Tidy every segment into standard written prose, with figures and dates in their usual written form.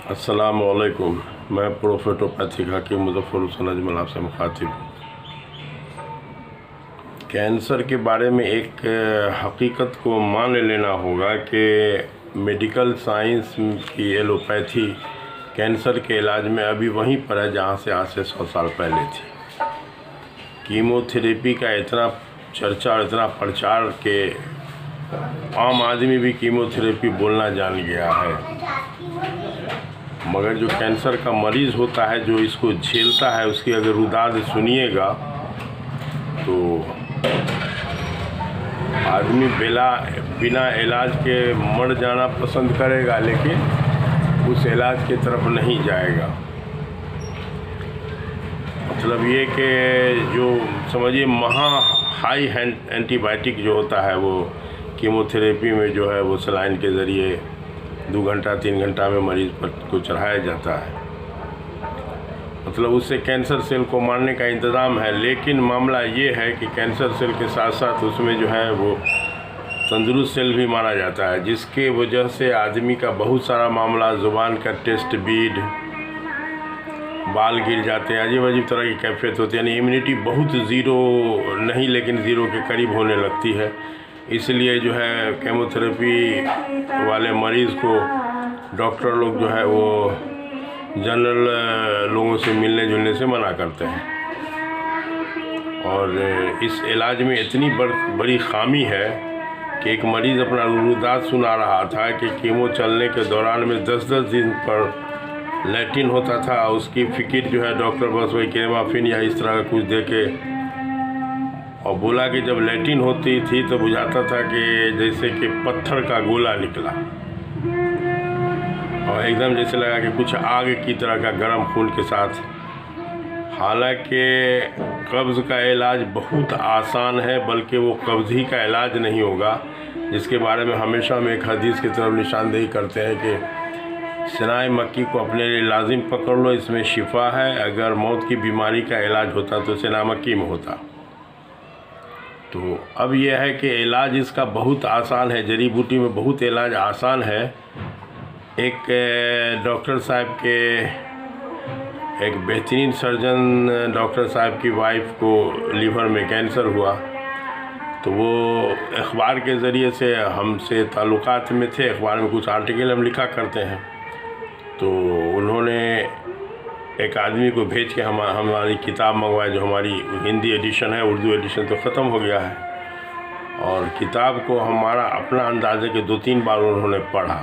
अस्सलामुअलैकुम। मैं प्रोफेटोपैथिक हकीम मुज़फ़्फ़र हुसैन अजमल आपसे मुखातिब हूँ। कैंसर के बारे में एक हकीकत को मान लेना होगा कि मेडिकल साइंस की एलोपैथी कैंसर के इलाज में अभी वहीं पर है जहाँ से आज से 100 साल पहले थी। कीमोथेरेपी का इतना चर्चा और इतना प्रचार के आम आदमी भी कीमोथेरेपी बोलना जान गया है, मगर जो कैंसर का मरीज़ होता है, जो इसको झेलता है, उसकी अगर रुदाद सुनिएगा तो आदमी बिना इलाज के मर जाना पसंद करेगा, लेकिन उस इलाज की तरफ नहीं जाएगा। मतलब ये कि जो समझिए हाई एंटीबायोटिक जो होता है वो कीमोथेरेपी में जो है वो सलाइन के ज़रिए 2 घंटा 3 घंटा में मरीज़ पर को चढ़ाया जाता है। मतलब उससे कैंसर सेल को मारने का इंतज़ाम है, लेकिन मामला ये है कि कैंसर सेल के साथ साथ उसमें जो है वो तंदुरुस्त सेल भी मारा जाता है, जिसके वजह से आदमी का बहुत सारा मामला, ज़ुबान का टेस्ट बीड, बाल गिर जाते हैं, अजीब अजीब तरह की कैफियत होती है। यानी इम्यूनिटी बहुत ज़ीरो नहीं, लेकिन ज़ीरो के करीब होने लगती है। इसलिए जो है केमोथेरेपी वाले मरीज़ को डॉक्टर लोग जो है वो जनरल लोगों से मिलने जुलने से मना करते हैं। और इस इलाज में इतनी बड़ी खामी है कि एक मरीज़ अपना रुदाद सुना रहा था कि कीमो चलने के दौरान में 10-10 दिन पर लैट्रिन होता था। उसकी फ़िक्र जो है डॉक्टर बस वही क्रेमाफिन या इस तरह का कुछ दे के, और बोला कि जब लैट्रिन होती थी तो बुझाता था कि जैसे कि पत्थर का गोला निकला, और एकदम जैसे लगा कि कुछ आग की तरह का गर्म खून के साथ। हालांकि कब्ज़ का इलाज बहुत आसान है, बल्कि वो कब्ज़ ही का इलाज नहीं होगा, जिसके बारे में हमेशा हम एक हदीस की तरफ निशानदेही करते हैं कि शनाए मक्की को अपने लिए लाजिम पकड़ लो, इसमें शिफा है। अगर मौत की बीमारी का इलाज होता तो शना मक्की में होता। तो अब यह है कि इलाज इसका बहुत आसान है, जड़ी बूटी में बहुत इलाज आसान है। एक डॉक्टर साहब के, एक बेहतरीन सर्जन डॉक्टर साहब की वाइफ को लीवर में कैंसर हुआ, तो वो अखबार के ज़रिए से हमसे ताल्लुकात में थे। अखबार में कुछ आर्टिकल हम लिखा करते हैं, तो उन्होंने एक आदमी को भेज के हमारी किताब मंगवाई, जो हमारी हिंदी एडिशन है। उर्दू एडिशन तो ख़त्म हो गया है, और किताब को हमारा अपना अंदाज़े के 2-3 बार उन्होंने पढ़ा।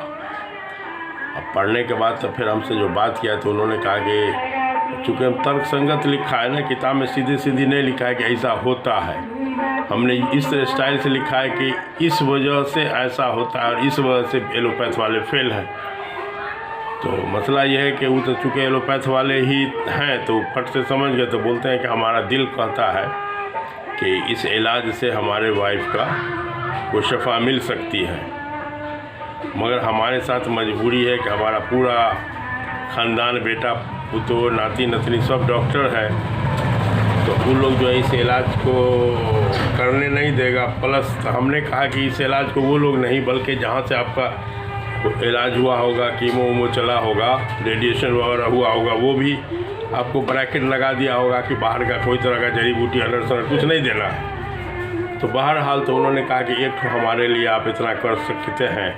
अब पढ़ने के बाद तो फिर हमसे जो बात किया तो उन्होंने कहा कि चूँकि हम तर्क संगत लिखा है ना, किताब में सीधी सीधी नहीं लिखा है कि ऐसा होता है। हमने इस स्टाइल से लिखा है कि इस वजह से ऐसा होता है और इस वजह से एलोपैथ वाले फेल हैं। तो मसला यह है कि वो तो चूँकि एलोपैथ वाले ही हैं, तो फट से समझ गए, तो बोलते हैं कि हमारा दिल कहता है कि इस इलाज से हमारे वाइफ का को शफा मिल सकती है। मगर हमारे साथ मजबूरी है कि हमारा पूरा ख़ानदान, बेटा पुतो नाती नतनी सब डॉक्टर है, तो उन लोग जो है इस इलाज को करने नहीं देगा। प्लस हमने कहा कि इस इलाज को वो लोग नहीं, बल्कि जहाँ से आपका इलाज हुआ होगा, कीमो वोमो चला होगा, रेडिएशन वगैरह हुआ होगा, वो भी आपको ब्रैकेट लगा दिया होगा कि बाहर का कोई तरह का जड़ी बूटी अनर कुछ नहीं देना है। तो बहरहाल तो उन्होंने कहा कि एक तो हमारे लिए आप इतना कर सकते हैं,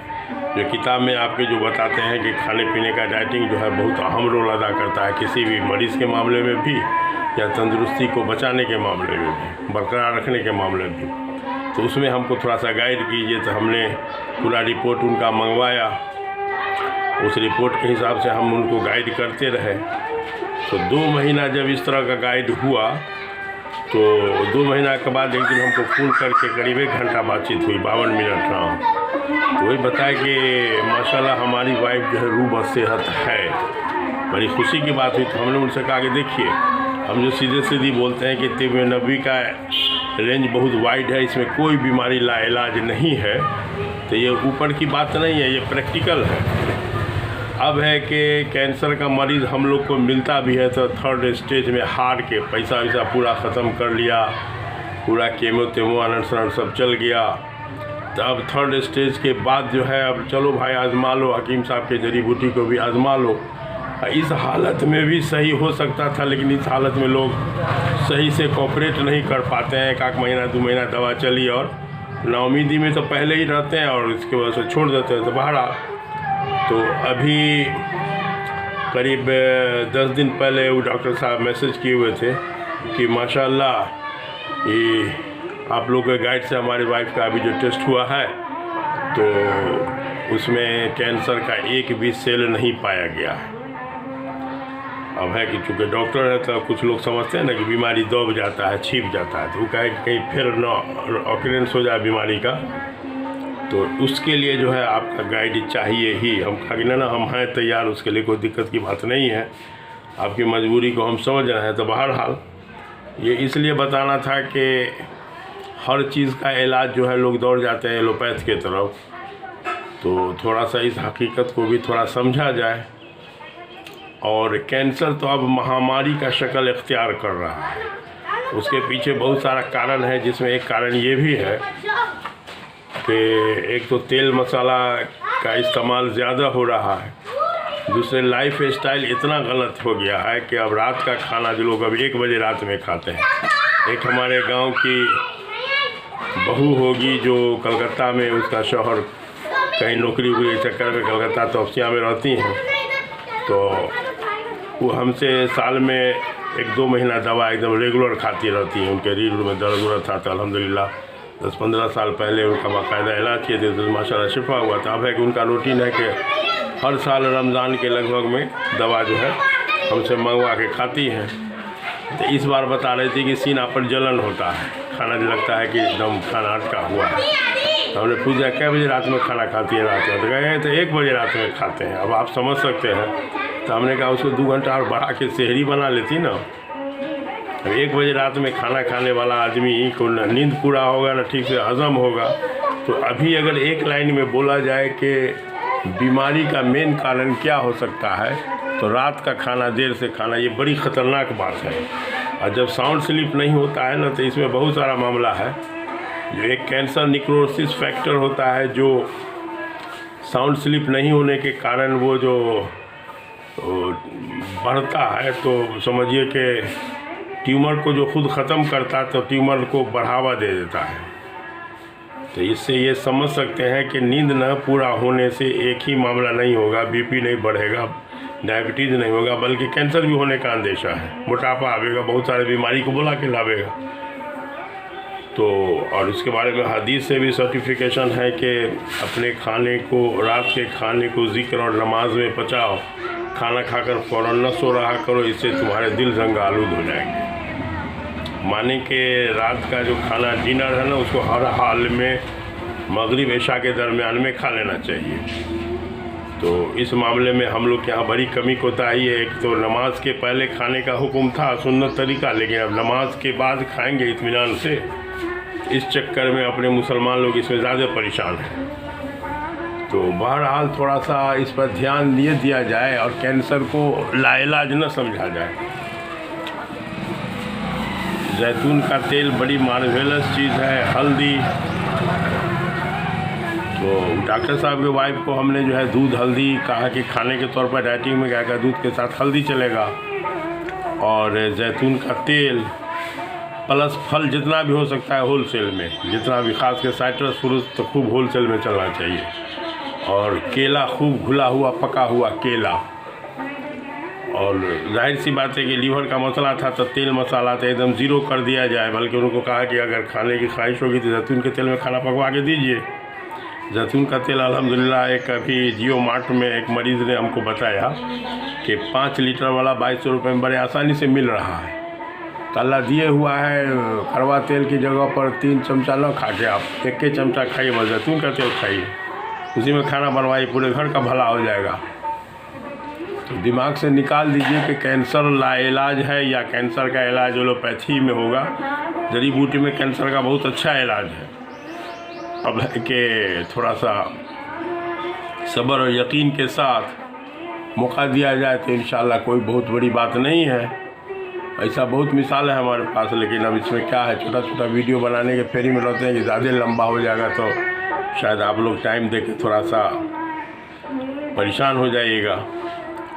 जो किताब में आपके जो बताते हैं कि खाने पीने का डाइटिंग जो है बहुत अहम रोल अदा करता है किसी भी मरीज़ के मामले में भी, या तंदुरुस्ती को बचाने के मामले में भी, बरकरार रखने के मामले में भी। तो उसमें हमको थोड़ा सा गाइड कीजिए। तो हमने पूरा रिपोर्ट उनका मंगवाया, उस रिपोर्ट के हिसाब से हम उनको गाइड करते रहे। तो 2 महीना जब इस तरह का गाइड हुआ, तो 2 महीना के बाद एक दिन हमको फ़ोन करके करीब 1 घंटा बातचीत हुई, 52 मिनट रहा। तो वही बताया कि माशाल्लाह हमारी वाइफ जो है रूब सेहत है। बड़ी खुशी की बात हुई। तो हमने उनसे कहा कि देखिए, हम जो सीधे सीधी बोलते हैं कि तिब नबी का रेंज बहुत वाइड है, इसमें कोई बीमारी लाइलाज नहीं है, तो ये ऊपर की बात नहीं है, ये प्रैक्टिकल है। अब है कि कैंसर का मरीज़ हम लोग को मिलता भी है तो 3rd स्टेज में हार के पैसा वैसा पूरा ख़त्म कर लिया, पूरा केमो तेमो अनसन सब चल गया, तो अब 3rd स्टेज के बाद जो है अब चलो भाई आज़मा लो, हकीम साहब के जड़ी बूटी को भी आज़मा लो। इस हालत में भी सही हो सकता था, लेकिन इस हालत में लोग सही से कोऑपरेट नहीं कर पाते हैं। 1 महीना 2 महीना दवा चली और नाउमीदी में तो पहले ही रहते हैं और इसके वजह से छोड़ देते हैं। तो बहरहाल तो अभी करीब 10 दिन पहले वो डॉक्टर साहब मैसेज किए हुए थे कि माशाल्लाह ये आप लोग के गाइड से हमारी वाइफ का अभी जो टेस्ट हुआ है तो उसमें कैंसर का एक भी सेल नहीं पाया गया है। अब है कि चूँकि डॉक्टर है तो कुछ लोग समझते हैं ना कि बीमारी दब जाता है, छिप जाता है, तो वो कहे कि कहीं फिर न ऑकरेंस हो जाए बीमारी का, तो उसके लिए जो है आपका गाइड चाहिए ही। हम कहा कि ना हम हैं तैयार, उसके लिए कोई दिक्कत की बात नहीं है, आपकी मजबूरी को हम समझ रहे हैं। तो बहरहाल ये इसलिए बताना था कि हर चीज़ का इलाज जो है लोग दौड़ जाते हैं एलोपैथ के तरफ, तो थोड़ा सा इस हकीकत को भी थोड़ा समझा जाए। और कैंसर तो अब महामारी का शक्ल इख्तियार कर रहा है, उसके पीछे बहुत सारा कारण है, जिसमें एक कारण ये भी है कि एक तो तेल मसाला का इस्तेमाल ज़्यादा हो रहा है, दूसरे लाइफ स्टाइल इतना गलत हो गया है कि अब रात का खाना जो लोग अब 1 बजे रात में खाते हैं। एक हमारे गांव की बहू होगी जो कलकत्ता में, उसका शौहर कहीं नौकरी के चक्कर में कलकत्ता तोफसिया में रहती हैं, तो वो हमसे साल में 1-2 महीना दवा एकदम रेगुलर खाती रहती हैं। उनके रीढ़ में दर्द उर्द था, तो अल्हम्दुलिल्लाह 10-15 साल पहले उनका बाकायदा इलाज किए थे तो माशाल्लाह शिफा हुआ था। अब है कि उनका रूटीन है कि हर साल रमज़ान के लगभग में दवा जो है हमसे मंगवा के खाती हैं। तो इस बार बता रही थी कि सीना पर जलन होता है, खाना लगता है कि एकदम खाना अटका हुआ है। तो हमने पूछा कै बजे रात में खाना खाती है रात में, तो कहे तो 1 बजे रात में खाते हैं। अब आप समझ सकते हैं, तो हमने कहा उसको 2 घंटा और बढ़ा के सेहरी बना लेती ना। 1 बजे रात में खाना खाने वाला आदमी को न नींद पूरा होगा न ठीक से हज़म होगा। तो अभी अगर एक लाइन में बोला जाए कि बीमारी का मेन कारण क्या हो सकता है, तो रात का खाना देर से खाना, ये बड़ी ख़तरनाक बात है। और जब साउंड स्लीप नहीं होता है ना, तो इसमें बहुत सारा मामला है। जो एक कैंसर निक्रोसिस फैक्टर होता है, जो साउंड स्लीप नहीं होने के कारण वो जो बढ़ता है, तो समझिए कि ट्यूमर को जो खुद ख़त्म करता है तो ट्यूमर को बढ़ावा दे देता है। तो इससे ये समझ सकते हैं कि नींद न पूरा होने से एक ही मामला नहीं होगा, बीपी नहीं बढ़ेगा, डायबिटीज़ नहीं होगा, बल्कि कैंसर भी होने का अंदेशा है, मोटापा आवेगा, बहुत सारी बीमारी को बुला के लावेगा। तो और इसके बारे में हदीस से भी सर्टिफिकेशन है कि अपने खाने को, रात के खाने को ज़िक्र और नमाज में पचाओ, खाना खाकर फ़ौरन न सो रहा करो, इससे तुम्हारे दिल जंग आलूद हो जाएंगे। माने कि रात का जो खाना डिनर है ना, उसको हर हाल में मगरिब इशा के दरमियान में खा लेना चाहिए। तो इस मामले में हम लोग के यहाँ बड़ी कमी कोताही है। एक तो नमाज के पहले खाने का हुक्म था, सुन्नत तरीका, लेकिन अब नमाज के बाद खाएंगे इत्मीनान से। इस चक्कर में अपने मुसलमान लोग इसमें ज़्यादा परेशान हैं। तो बहरहाल थोड़ा सा इस पर ध्यान दिया जाए और कैंसर को लाइलाज न समझा जाए। जैतून का तेल बड़ी मार्वेलस चीज़ है, हल्दी। तो डॉक्टर साहब के वाइफ को हमने जो है दूध हल्दी कहा कि खाने के तौर पर डाइटिंग में क्या दूध के साथ हल्दी चलेगा, और जैतून का तेल प्लस फल जितना भी हो सकता है होलसेल में, जितना भी, खास के साइट्रस फ्रूट तो खूब होलसेल में चलना चाहिए, और केला खूब घुला हुआ पका हुआ केला। और जाहिर सी बात है कि लीवर का मसला था तो तेल मसाला तो एकदम ज़ीरो कर दिया जाए, बल्कि उनको कहा कि अगर खाने की ख्वाहिश होगी तो जैतून के तेल में खाना पकवा के दीजिए। जैतून का तेल अल्हम्दुलिल्लाह एक अभी जियो मार्ट में एक मरीज़ ने हमको बताया कि 5 लीटर वाला 2200 रुपये में बड़े आसानी से मिल रहा है। तो अल्लाह दिए हुआ है, करवा तेल की जगह पर 3 चमचा न खा के आप 1 चमचा खाइए, बस जैतून का तेल खाइए, उसी में खाना बनवाइए, पूरे घर का भला हो जाएगा। तो दिमाग से निकाल दीजिए कि कैंसर लाइलाज है या कैंसर का इलाज एलोपैथी में होगा। जड़ी बूटी में कैंसर का बहुत अच्छा इलाज है। अब है कि थोड़ा सा सब्र और यकीन के साथ मौका दिया जाए तो इंशाल्लाह कोई बहुत बड़ी बात नहीं है। ऐसा बहुत मिसाल है हमारे पास, लेकिन अब इसमें क्या है, छोटा छोटा वीडियो बनाने के फेरी में रहते हैं कि ज़्यादा लंबा हो जाएगा तो शायद आप लोग टाइम दे के थोड़ा सा परेशान हो जाइएगा।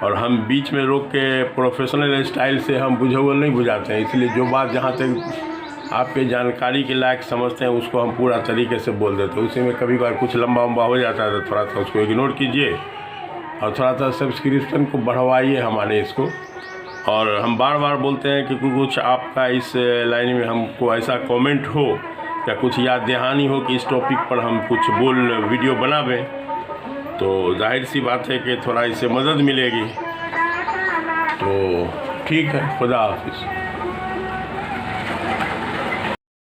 और हम बीच में रोक के प्रोफेशनल स्टाइल से हम बुझावल नहीं बुझाते हैं, इसलिए जो बात जहाँ तक आपके जानकारी के लायक समझते हैं उसको हम पूरा तरीके से बोल देते हैं। उसी में कभी बार कुछ लंबा वम्बा हो जाता है तो थोड़ा सा उसको इग्नोर कीजिए और थोड़ा सा सब्सक्रिप्शन को बढ़वाइए हमारे इसको। और हम बार बार बोलते हैं कि कुछ आपका इस लाइन में हमको ऐसा कमेंट हो या कुछ याद दहानी हो कि इस टॉपिक पर हम कुछ वीडियो बनावें, तो जाहिर सी बात है कि थोड़ा इससे मदद मिलेगी। तो ठीक है, खुदा हाफिज़।